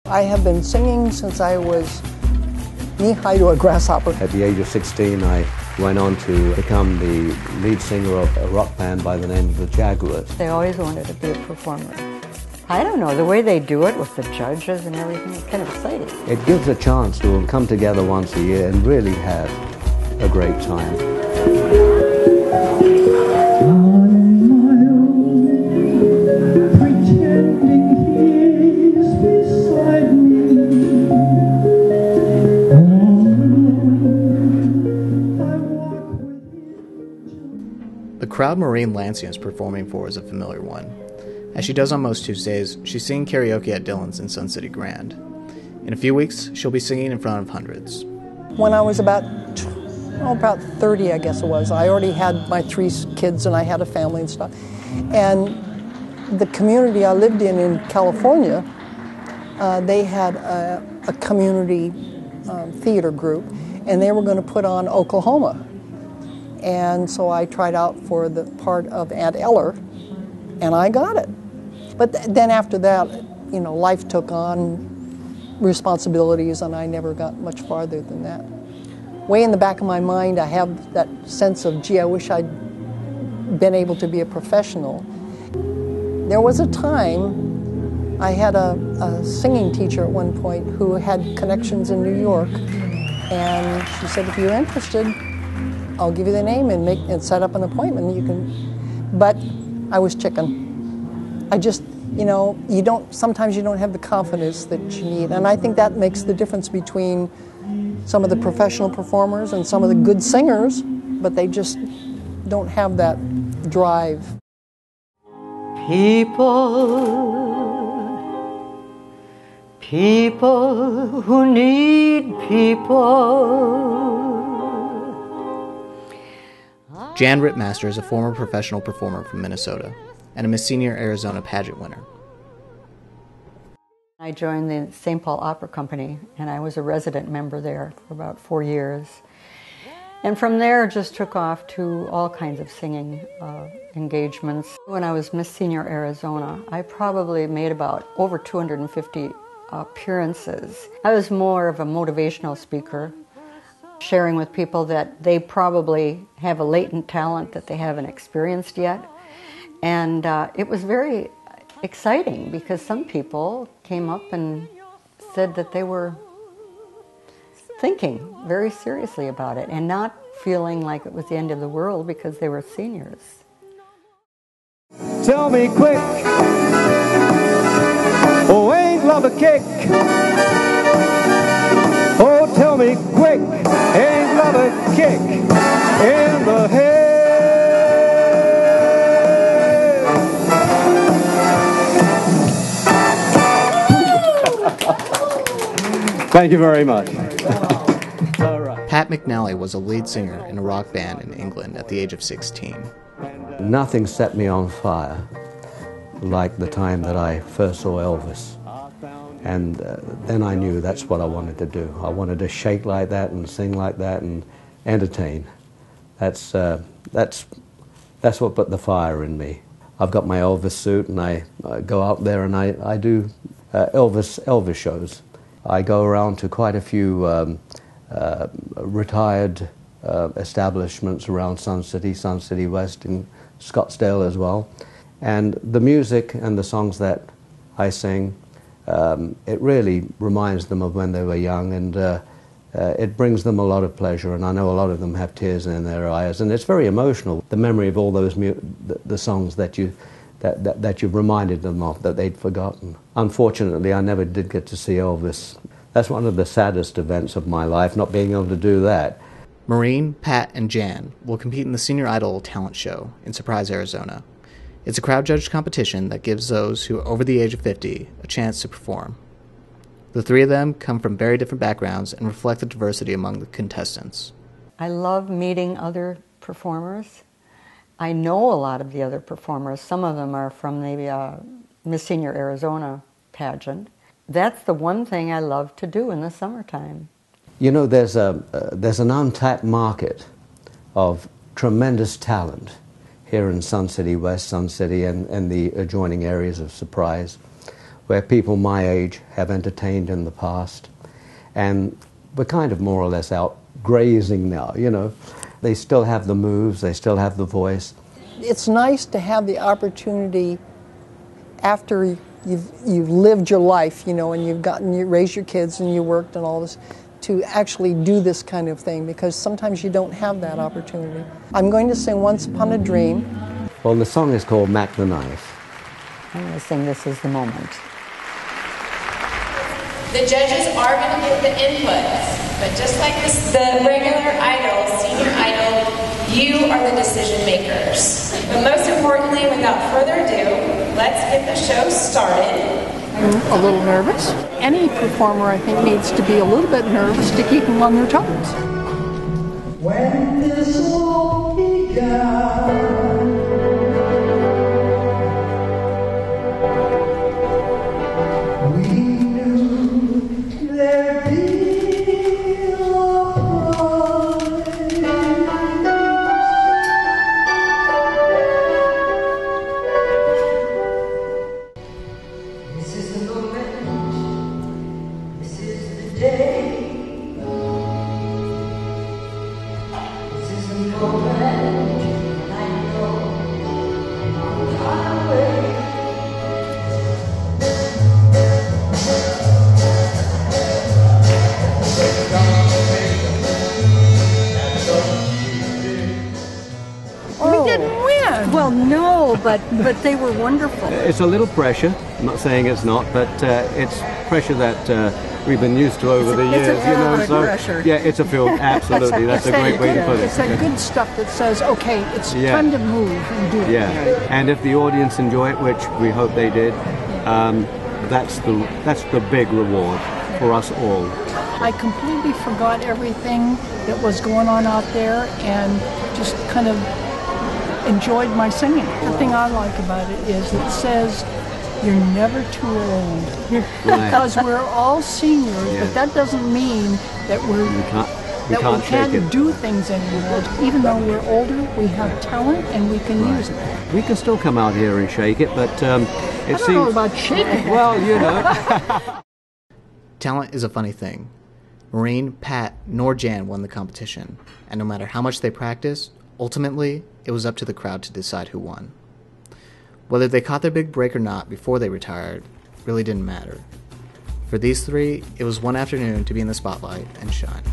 I have been singing since I was knee-high to a grasshopper. At the age of 16, I went on to become the lead singer of a rock band by the name of the Jaguars. They always wanted to be a performer. I don't know, the way they do it with the judges and everything is kind of exciting. It gives a chance to come together once a year and really have a great time. The crowd Maureen Lansing is performing for is a familiar one. As she does on most Tuesdays, she's singing karaoke at Dillon's in Sun City Grand. In a few weeks, she'll be singing in front of hundreds. When I was about 30, I guess it was, I already had my 3 kids and I had a family and stuff. And the community I lived in California, they had a community theater group, and they were going to put on Oklahoma. And so I tried out for the part of Aunt Eller, and I got it. But then after that, you know, life took on responsibilities, and I never got much farther than that. Way in the back of my mind, I have that sense of, gee, I wish I'd been able to be a professional. There was a time, I had a singing teacher at one point who had connections in New York, and she said, if you're interested, I'll give you the name and set up an appointment. You can, but I was chicken. I just, you know, sometimes you don't have the confidence that you need. And I think that makes the difference between some of the professional performers and some of the good singers, but they just don't have that drive. People who need people. Jan Rittmaster is a former professional performer from Minnesota and a Miss Senior Arizona pageant winner. I joined the St. Paul Opera Company, and I was a resident member there for about 4 years. And from there, just took off to all kinds of singing engagements. When I was Miss Senior Arizona, I probably made about over 250 appearances. I was more of a motivational speaker, sharing with people that they probably have a latent talent that they haven't experienced yet. And it was very exciting because some people came up and said that they were thinking very seriously about it and not feeling like it was the end of the world because they were seniors. Tell me quick, oh, ain't love a kick? Oh, tell me quick, ain't love a kick in the head? Thank you very much. All right. Pat McNally was a lead singer in a rock band in England at the age of 16. Nothing set me on fire like the time that I first saw Elvis. And then I knew that's what I wanted to do. I wanted to shake like that and sing like that and entertain. That's what put the fire in me. I've got my Elvis suit, and I go out there and I do Elvis shows. I go around to quite a few retired establishments around Sun City West, in Scottsdale as well. And the music and the songs that I sing, it really reminds them of when they were young, and it brings them a lot of pleasure, and I know a lot of them have tears in their eyes, and it's very emotional, the memory of all those the songs that you've reminded them of, that they'd forgotten. Unfortunately, I never did get to see Elvis. That's one of the saddest events of my life, not being able to do that. Maureen, Pat, and Jan will compete in the Senior Idol talent show in Surprise, Arizona. It's a crowd-judged competition that gives those who are over the age of 50 a chance to perform. The 3 of them come from very different backgrounds and reflect the diversity among the contestants. I love meeting other performers. I know a lot of the other performers. Some of them are from the Miss Senior Arizona pageant. That's the one thing I love to do in the summertime. You know, there's an untapped market of tremendous talent here in Sun City West, Sun City, and the adjoining areas of Surprise. where people my age have entertained in the past. And we're kind of more or less out grazing now, you know. They still have the moves, they still have the voice. It's nice to have the opportunity after you've lived your life, you know, and you raised your kids and you worked and all this, to actually do this kind of thing, because sometimes you don't have that opportunity. I'm going to sing Once Upon a Dream. Well, the song is called Mac the Knife. I'm going to sing This Is the Moment. The judges are going to give the inputs, but just like the regular idol, senior idol, you are the decision makers. But most importantly, without further ado, let's get the show started. I'm a little nervous. Any performer, I think, needs to be a little bit nervous to keep them on their toes. When this all began, we knew there'd be a promise. This is the moment, this is the day. This is the moment I know I'm on my way. We didn't win. Well, no, but they were wonderful. It's a little pressure, I'm not saying it's not, but it's pressure that we've been used to over the It's a years, you know. feel-good So pressure. yeah, it's a feel. Absolutely, that's a great way to put it. It's that good stuff that says, okay, it's Yeah. time to move and do it. Yeah, and if the audience enjoy it, which we hope they did, that's the big reward for us all. I completely forgot everything that was going on out there and just kind of enjoyed my singing. The thing I like about it is it says you're never too old. Because we're all seniors, Yeah. but that doesn't mean that We we can't shake it. do things anymore. Even though we're older, we have talent and we can use it. We can still come out here and shake it, but it I seems. don't know about shaking. Well, you know. Talent is a funny thing. Maureen, Pat, nor Jan won the competition, and no matter how much they practiced, ultimately, it was up to the crowd to decide who won. Whether they caught their big break or not before they retired really didn't matter. For these three, it was one afternoon to be in the spotlight and shine.